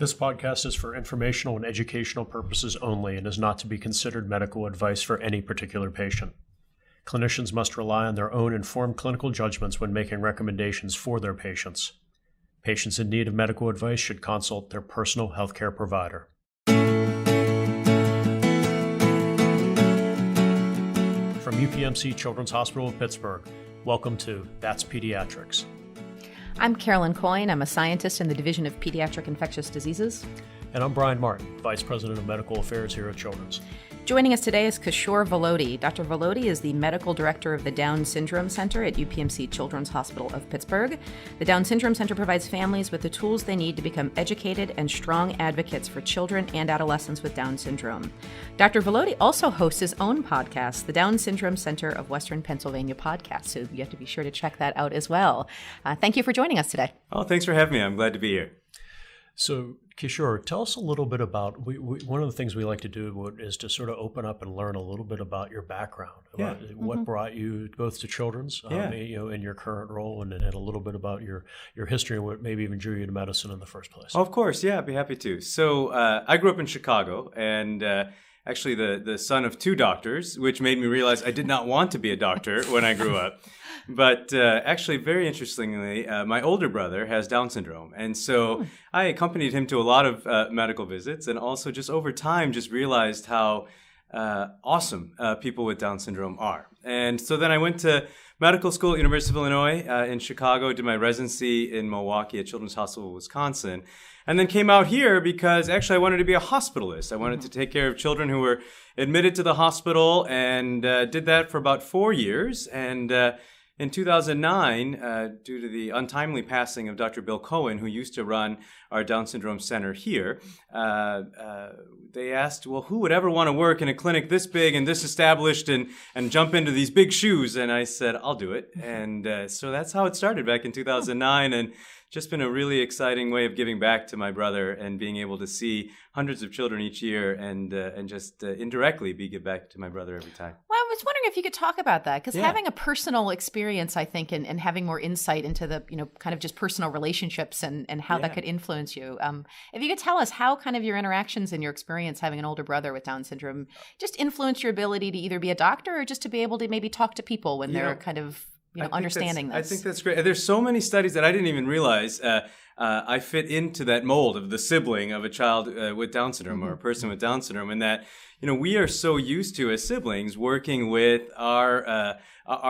This podcast is for informational and educational purposes only and is not to be considered medical advice for any particular patient. Clinicians must rely on their own informed clinical judgments when making recommendations for their patients. Patients in need of medical advice should consult their personal healthcare provider. From UPMC Children's Hospital of Pittsburgh, welcome to That's Pediatrics. I'm Carolyn Coyne. I'm a scientist in the Division of Pediatric Infectious Diseases. And I'm Brian Martin, Vice President of Medical Affairs here at Children's. Joining us today is Kishore Vellody. Dr. Vellody is the Medical Director of the Down Syndrome Center at UPMC Children's Hospital of Pittsburgh. The Down Syndrome Center provides families with the tools they need to become educated and strong advocates for children and adolescents with Down syndrome. Dr. Vellody also hosts his own podcast, the Down Syndrome Center of Western Pennsylvania podcast, so you have to be sure to check that out as well. Thank you for joining us today. Oh, thanks for having me. I'm glad to be here. So, Kishore, tell us a little bit about, one of the things we like to do is to sort of open up and learn a little bit about your background, about what brought you both to Children's, in your current role, and a little bit about your history and what maybe even drew you to medicine in the first place. Oh, of course, yeah, I'd be happy to. So I grew up in Chicago, and actually the son of two doctors, which made me realize I did not want to be a doctor when I grew up. But actually, very interestingly, my older brother has Down syndrome. And so I accompanied him to a lot of medical visits, and also just over time just realized how awesome people with Down syndrome are. And so then I went to medical school at University of Illinois in Chicago, did my residency in Milwaukee at Children's Hospital, Wisconsin, and then came out here because actually I wanted to be a hospitalist. I wanted to take care of children who were admitted to the hospital, and did that for about 4 years. And in 2009, due to the untimely passing of Dr. Bill Cohen, who used to run our Down Syndrome Center here, they asked, well, who would ever want to work in a clinic this big and this established and jump into these big shoes? And I said, I'll do it. And so that's how it started back in 2009. And just been a really exciting way of giving back to my brother and being able to see hundreds of children each year and just indirectly give back to my brother every time. Well, I was wondering if you could talk about that, because having a personal experience, I think, and having more insight into the, kind of just personal relationships and how that could influence you. If you could tell us how kind of your interactions and your experience having an older brother with Down syndrome just influence your ability to either be a doctor or just to be able to maybe talk to people when they're kind of understanding this. I think that's great. There's so many studies that I didn't even realize I fit into that mold of the sibling of a child with Down syndrome or a person with Down syndrome, and that we are so used to as siblings working with our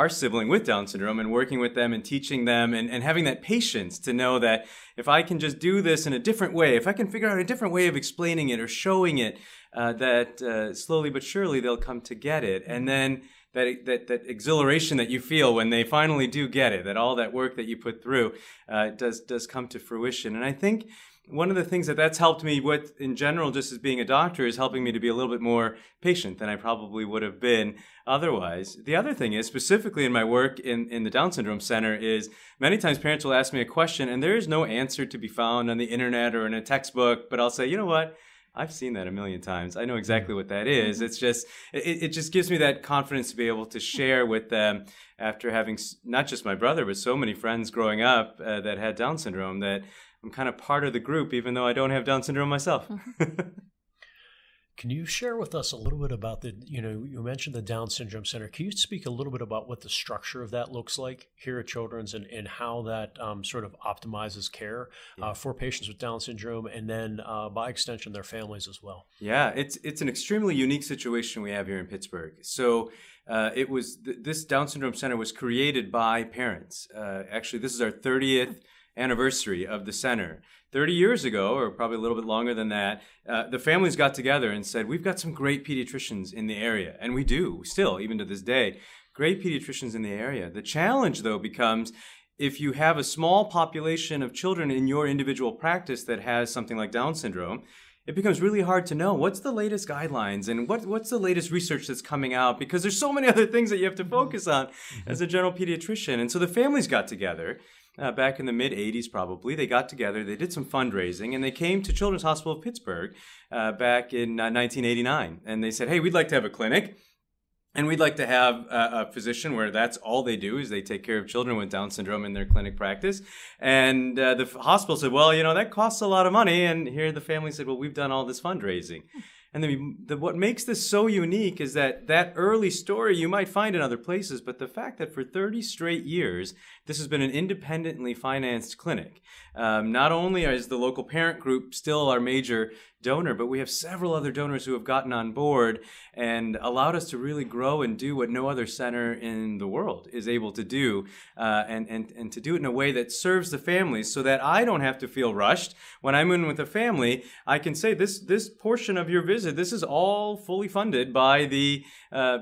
sibling with Down syndrome and working with them and teaching them and having that patience to know that if I can just do this in a different way, if I can figure out a different way of explaining it or showing it, that slowly but surely they'll come to get it. And then that exhilaration that you feel when they finally do get it, that all that work that you put through does come to fruition. And I think one of the things that's helped me with, in general, just as being a doctor, is helping me to be a little bit more patient than I probably would have been otherwise. The other thing is, specifically in my work in the Down Syndrome Center, is many times parents will ask me a question and there is no answer to be found on the internet or in a textbook, but I'll say, you know what? I've seen that a million times. I know exactly what that is. It's just, it just gives me that confidence to be able to share with them after having not just my brother, but so many friends growing up that had Down syndrome, that I'm kind of part of the group, even though I don't have Down syndrome myself. Can you share with us a little bit about you mentioned the Down Syndrome Center. Can you speak a little bit about what the structure of that looks like here at Children's and how that sort of optimizes care for patients with Down syndrome and then by extension their families as well? Yeah, it's an extremely unique situation we have here in Pittsburgh. So this Down Syndrome Center was created by parents. Actually, this is our 30th anniversary of the center. 30 years ago, or probably a little bit longer than that, the families got together and said, we've got some great pediatricians in the area. And we do, still, even to this day, great pediatricians in the area. The challenge, though, becomes if you have a small population of children in your individual practice that has something like Down syndrome, it becomes really hard to know what's the latest guidelines and what's the latest research that's coming out, because there's so many other things that you have to focus on as a general pediatrician. And so the families got together. Back in the mid-'80s probably, they got together, they did some fundraising, and they came to Children's Hospital of Pittsburgh back in 1989. And they said, hey, we'd like to have a clinic. And we'd like to have a physician where that's all they do is they take care of children with Down syndrome in their clinic practice. And the hospital said, well, that costs a lot of money. And here the family said, well, we've done all this fundraising. And what makes this so unique is that early story you might find in other places, but the fact that for 30 straight years, this has been an independently financed clinic. Not only is the local parent group still our major donor, but we have several other donors who have gotten on board and allowed us to really grow and do what no other center in the world is able to do, and to do it in a way that serves the families so that I don't have to feel rushed. When I'm in with a family, I can say this portion of your visit, this is all fully funded by the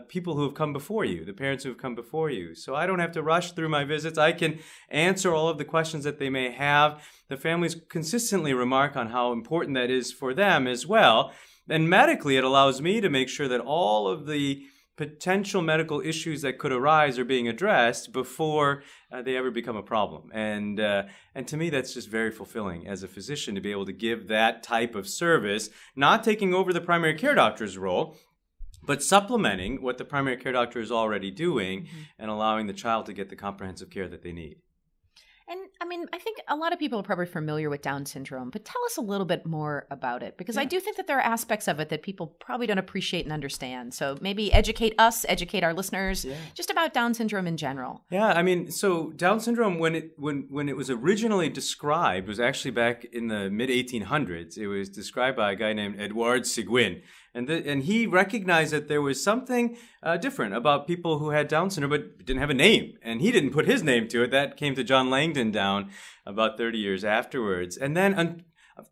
people who have come before you, the parents who have come before you. So I don't have to rush through my visits. I can answer all of the questions that they may have. The families consistently remark on how important that is for them as well. And medically, it allows me to make sure that all of the potential medical issues that could arise are being addressed before they ever become a problem. And to me, that's just very fulfilling as a physician to be able to give that type of service, not taking over the primary care doctor's role, but supplementing what the primary care doctor is already doing and allowing the child to get the comprehensive care that they need. And I think a lot of people are probably familiar with Down syndrome, but tell us a little bit more about it, because I do think that there are aspects of it that people probably don't appreciate and understand. So maybe educate us, educate our listeners, just about Down syndrome in general. Yeah, so Down syndrome, when it was originally described, was actually back in the mid-1800s. It was described by a guy named Edouard Seguin. And he recognized that there was something different about people who had Down syndrome but didn't have a name. And he didn't put his name to it. That came to John Langdon down about 30 years afterwards. And then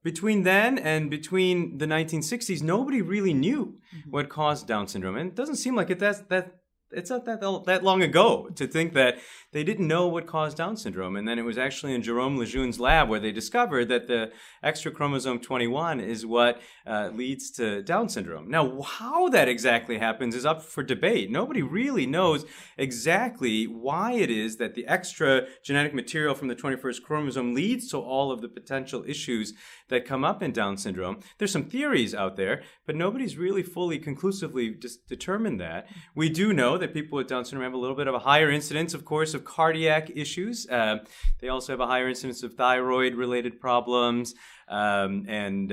between then and between the 1960s, nobody really knew what caused Down syndrome. And it doesn't seem like it's not that long ago to think that they didn't know what caused Down syndrome. And then it was actually in Jerome Lejeune's lab where they discovered that the extra chromosome 21 is what leads to Down syndrome. Now, how that exactly happens is up for debate. Nobody really knows exactly why it is that the extra genetic material from the 21st chromosome leads to all of the potential issues that come up in Down syndrome. There's some theories out there, but nobody's really fully conclusively determined that. We do know that people with Down syndrome have a little bit of a higher incidence, of course, of cardiac issues. They also have a higher incidence of thyroid-related problems, iron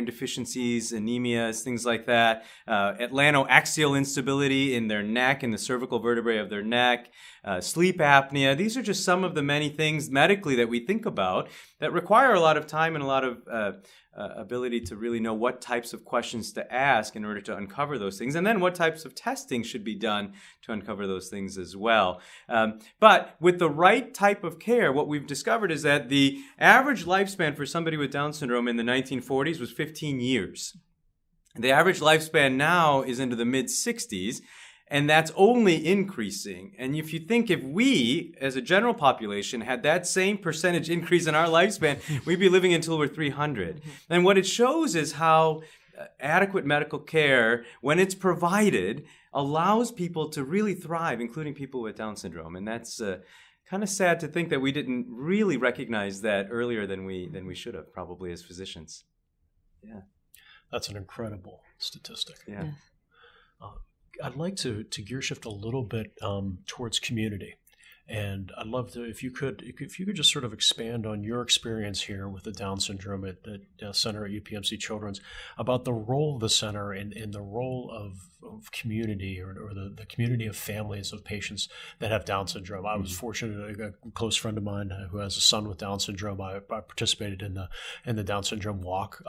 deficiencies, anemias, things like that. Atlantoaxial instability in their neck, in the cervical vertebrae of their neck. Sleep apnea. These are just some of the many things medically that we think about that require a lot of time and a lot of ability to really know what types of questions to ask in order to uncover those things, and then what types of testing should be done to uncover those things as well. But with the right type of care, what we've discovered is that the average lifespan for somebody with Down syndrome in the 1940s was 15 years. The average lifespan now is into the mid-60s, and that's only increasing. And if you think if we, as a general population, had that same percentage increase in our lifespan, we'd be living until we're 300. And what it shows is how adequate medical care, when it's provided, allows people to really thrive, including people with Down syndrome. And that's kind of sad to think that we didn't really recognize that earlier than we should have, probably, as physicians. Yeah. That's an incredible statistic. Yeah. I'd like to gear shift a little bit towards community, and I'd love to if you could just sort of expand on your experience here with the Down syndrome at the center at UPMC Children's, about the role of the center and the role of community or the community of families of patients that have Down syndrome. I was fortunate, a close friend of mine who has a son with Down syndrome. I participated in the Down syndrome walk.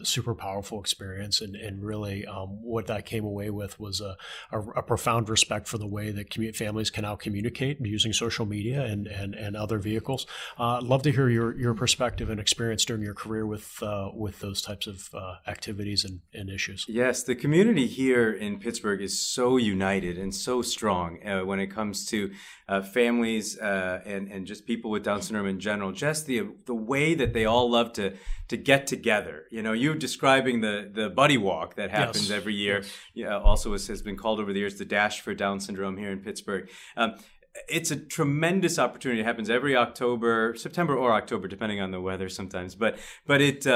Super powerful experience, and really what I came away with was a profound respect for the way that families can now communicate using social media and other vehicles. I'd love to hear your perspective and experience during your career with those types of activities and issues. Yes, the community here in Pittsburgh is so united and so strong when it comes to families and just people with Down syndrome in general. Just the way that they all love to get together. You're describing the buddy walk that happens every year. Yes. Also has been called over the years the Dash for Down syndrome here in Pittsburgh. it's a tremendous opportunity. It happens every October, September or October, depending on the weather sometimes. But it's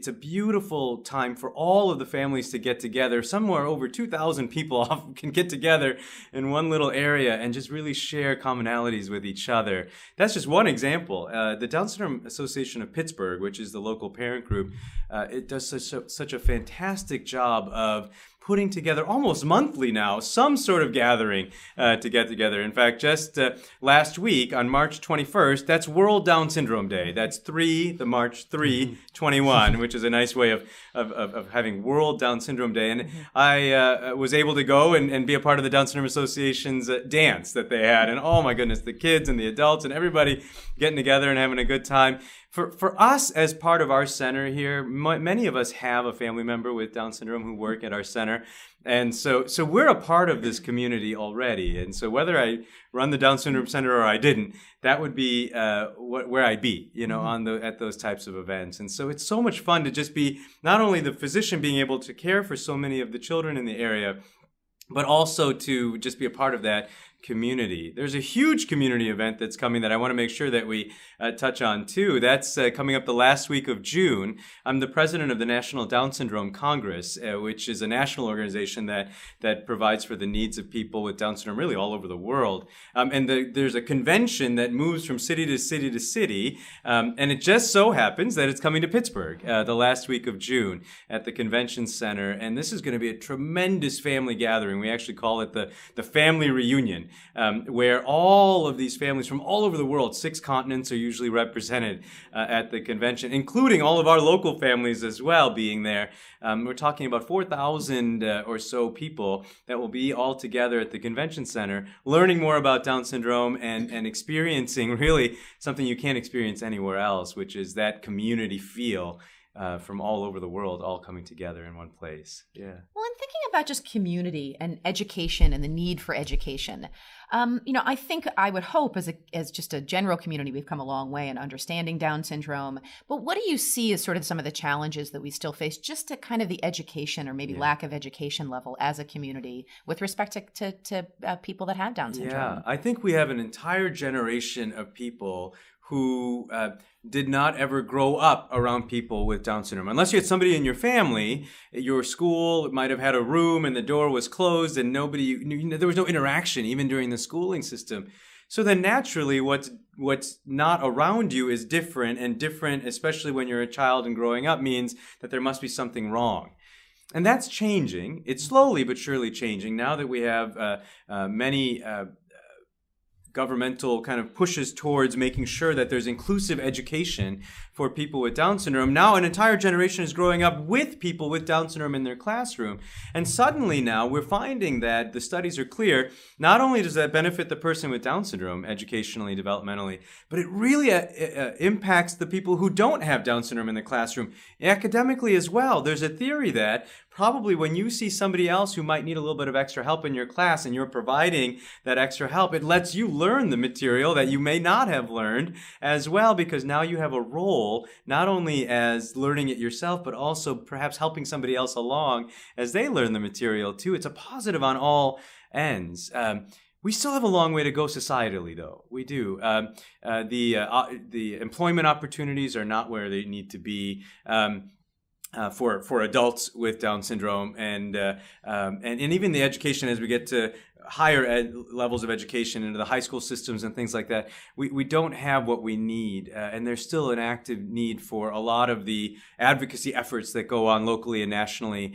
a beautiful time for all of the families to get together. Somewhere over 2,000 people can get together in one little area and just really share commonalities with each other. That's just one example. The Down Syndrome Association of Pittsburgh, which is the local parent group, it does such a fantastic job of putting together almost monthly now some sort of gathering to get together. In fact, just last week on March 21st, that's World Down Syndrome Day. That's March 3/21, which is a nice way of having World Down Syndrome Day. And I was able to go and be a part of the Down Syndrome Association's dance that they had. And oh my goodness, the kids and the adults and everybody getting together and having a good time. For us, as part of our center here, many of us have a family member with Down syndrome who work at our center. And so we're a part of this community already. And so whether I run the Down Syndrome Center or I didn't, that would be where I'd be, at those types of events. And so it's so much fun to just be not only the physician being able to care for so many of the children in the area, but also to just be a part of that community. There's a huge community event that's coming that I want to make sure that we touch on too. That's coming up the last week of June. I'm the president of the National Down Syndrome Congress, which is a national organization that provides for the needs of people with Down syndrome really all over the world. And there's a convention that moves from city to city to city, and it just so happens that it's coming to Pittsburgh the last week of June at the convention center. And this is going to be a tremendous family gathering. We actually call it the family reunion. Where all of these families from all over the world, 6 continents, are usually represented at the convention, including all of our local families as well being there. We're talking about 4,000 or so people that will be all together at the convention center, learning more about Down syndrome and experiencing really something you can't experience anywhere else, which is that community feel from all over the world, all coming together in one place. Yeah. Well, I'm thinking about just community and education and the need for education. I would hope as just a general community, we've come a long way in understanding Down syndrome. But what do you see as sort of some of the challenges that we still face just to kind of the education or maybe lack of education level as a community with respect to people that have Down syndrome? Yeah, I think we have an entire generation of people who did not ever grow up around people with Down syndrome. Unless you had somebody in your family, your school might have had a room and the door was closed and there was no interaction even during the schooling system. So then naturally what's not around you is different, and different, especially when you're a child and growing up, means that there must be something wrong. And that's changing. It's slowly but surely changing now that we have many governmental kind of pushes towards making sure that there's inclusive education for people with Down syndrome. Now an entire generation is growing up with people with Down syndrome in their classroom. And suddenly now we're finding that the studies are clear. Not only does that benefit the person with Down syndrome educationally, developmentally, but it really impacts the people who don't have Down syndrome in the classroom academically as well. There's a theory that probably when you see somebody else who might need a little bit of extra help in your class and you're providing that extra help, it lets you learn the material that you may not have learned as well, because now you have a role not only as learning it yourself, but also perhaps helping somebody else along as they learn the material too. It's a positive on all ends. We still have a long way to go societally, though. We do. The employment opportunities are not where they need to be. For adults with Down syndrome, and even the education as we get to higher levels of education into the high school systems and things like that, we don't have what we need, and there's still an active need for a lot of the advocacy efforts that go on locally and nationally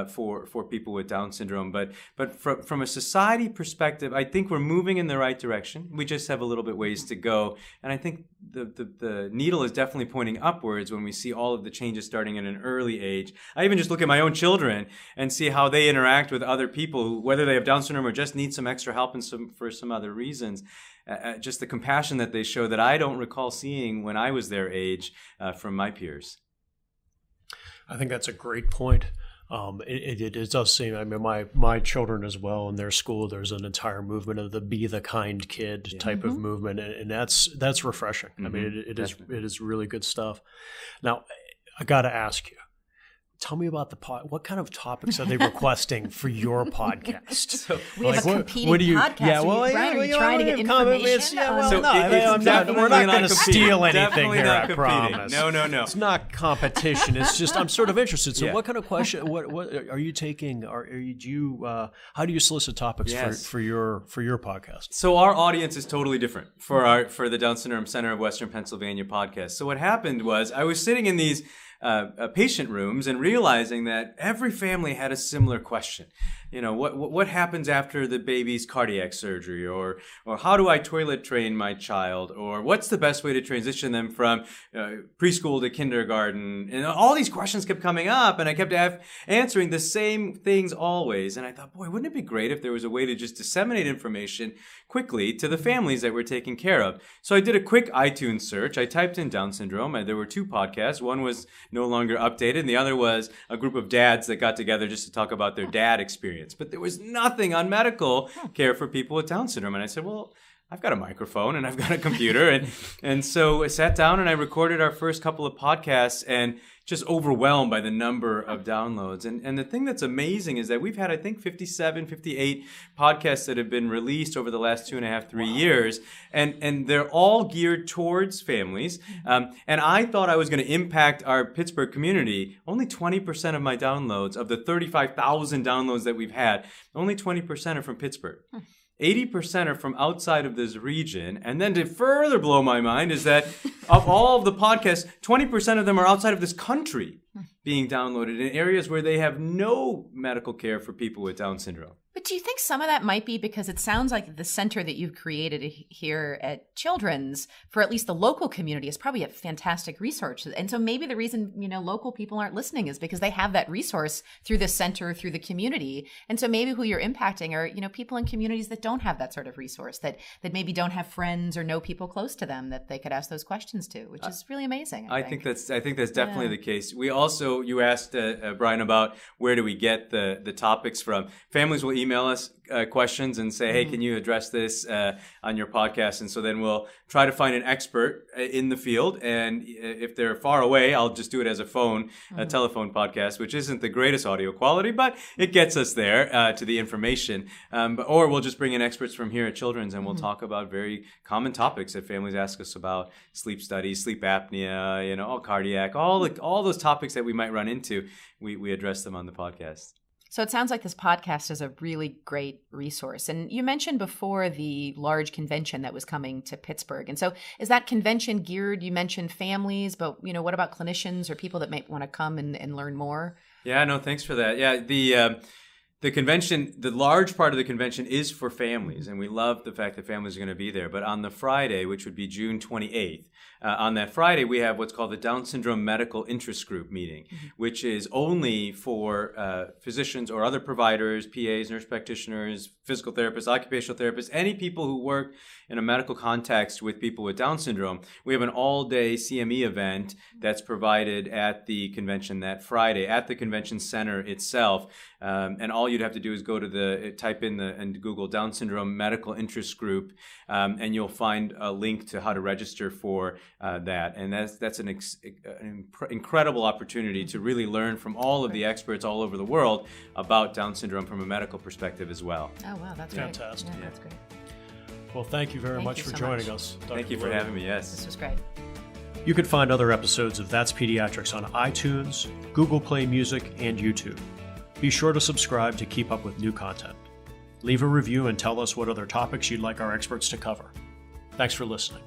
for people with Down syndrome. But from a society perspective, I think we're moving in the right direction. We just have a little bit ways to go, and I think the needle is definitely pointing upwards when we see all of the changes starting at an early age. I even just look at my own children and see how they interact with other people who, whether they have Down syndrome or just need some extra help for some other reasons. Just the compassion that they show that I don't recall seeing when I was their age from my peers. I think that's a great point. It does seem, I mean, my children as well, in their school, there's an entire movement of the be the kind kid type of movement. And that's refreshing. I mean, it is really good stuff. Now, I got to ask you, tell me about what kind of topics are they requesting for your podcast? So we have a competing podcast. Yeah, well, are you trying to get information? We're not going to steal anything here, I promise. No. It's not competition. It's just I'm sort of interested. So what kind of question, what are you taking? How do you solicit topics for your podcast? So our audience is totally different for the Down Syndrome Center of Western Pennsylvania podcast. So what happened was I was sitting in these patient rooms and realizing that every family had a similar question. You know, what happens after the baby's cardiac surgery, or how do I toilet train my child, or what's the best way to transition them from preschool to kindergarten? And all these questions kept coming up, and I kept answering the same things always. And I thought, boy, wouldn't it be great if there was a way to just disseminate information quickly to the families that we're taking care of? So I did a quick iTunes search. I typed in Down syndrome, and there were 2 podcasts. One was no longer updated, and the other was a group of dads that got together just to talk about their dad experience. But there was nothing on medical care for people with Down syndrome. And I said, well, I've got a microphone and I've got a computer. And so I sat down and I recorded our first couple of podcasts, and just overwhelmed by the number of downloads. And the thing that's amazing is that we've had, I think, 57, 58 podcasts that have been released over the last 2.5, 3 years. And they're all geared towards families. And I thought I was going to impact our Pittsburgh community. Only 20% of my downloads, of the 35,000 downloads that we've had, only 20% are from Pittsburgh. 80% are from outside of this region. And then to further blow my mind is that of all of the podcasts, 20% of them are outside of this country being downloaded in areas where they have no medical care for people with Down syndrome. But do you think some of that might be because it sounds like the center that you've created here at Children's for at least the local community is probably a fantastic resource. And so maybe the reason, local people aren't listening is because they have that resource through the center, through the community. And so maybe who you're impacting are, people in communities that don't have that sort of resource, that maybe don't have friends or know people close to them that they could ask those questions to, which is really amazing. I think that's definitely the case. We also, you asked Brian about where do we get the topics from. Families will email us questions and say, hey, can you address this on your podcast? And so then we'll try to find an expert in the field. And if they're far away, I'll just do it as a telephone podcast, which isn't the greatest audio quality, but it gets us there to the information. Or we'll just bring in experts from here at Children's, and we'll talk about very common topics that families ask us about: sleep studies, sleep apnea, all cardiac, all those topics that we might run into. We address them on the podcast. So it sounds like this podcast is a really great resource. And you mentioned before the large convention that was coming to Pittsburgh. And so is that convention geared, you mentioned families, but what about clinicians or people that might want to come and learn more? Yeah, no, thanks for that. Yeah, the convention, the large part of the convention is for families, and we love the fact that families are going to be there. But on the Friday, which would be June 28th, on that Friday, we have what's called the Down Syndrome Medical Interest Group meeting, which is only for physicians or other providers, PAs, nurse practitioners, physical therapists, occupational therapists, any people who work in a medical context with people with Down syndrome. We have an all-day CME event that's provided at the convention that Friday at the convention center itself. And all you'd have to do is go to type in and Google Down Syndrome Medical Interest Group, and you'll find a link to how to register for that. And that's an incredible opportunity to really learn from all of the experts all over the world about Down syndrome from a medical perspective as well. Oh, wow, that's fantastic. Yeah, that's great. Well, thank you very much for joining us. Dr. Thank you for having me, yes. This was great. You can find other episodes of That's Pediatrics on iTunes, Google Play Music, and YouTube. Be sure to subscribe to keep up with new content. Leave a review and tell us what other topics you'd like our experts to cover. Thanks for listening.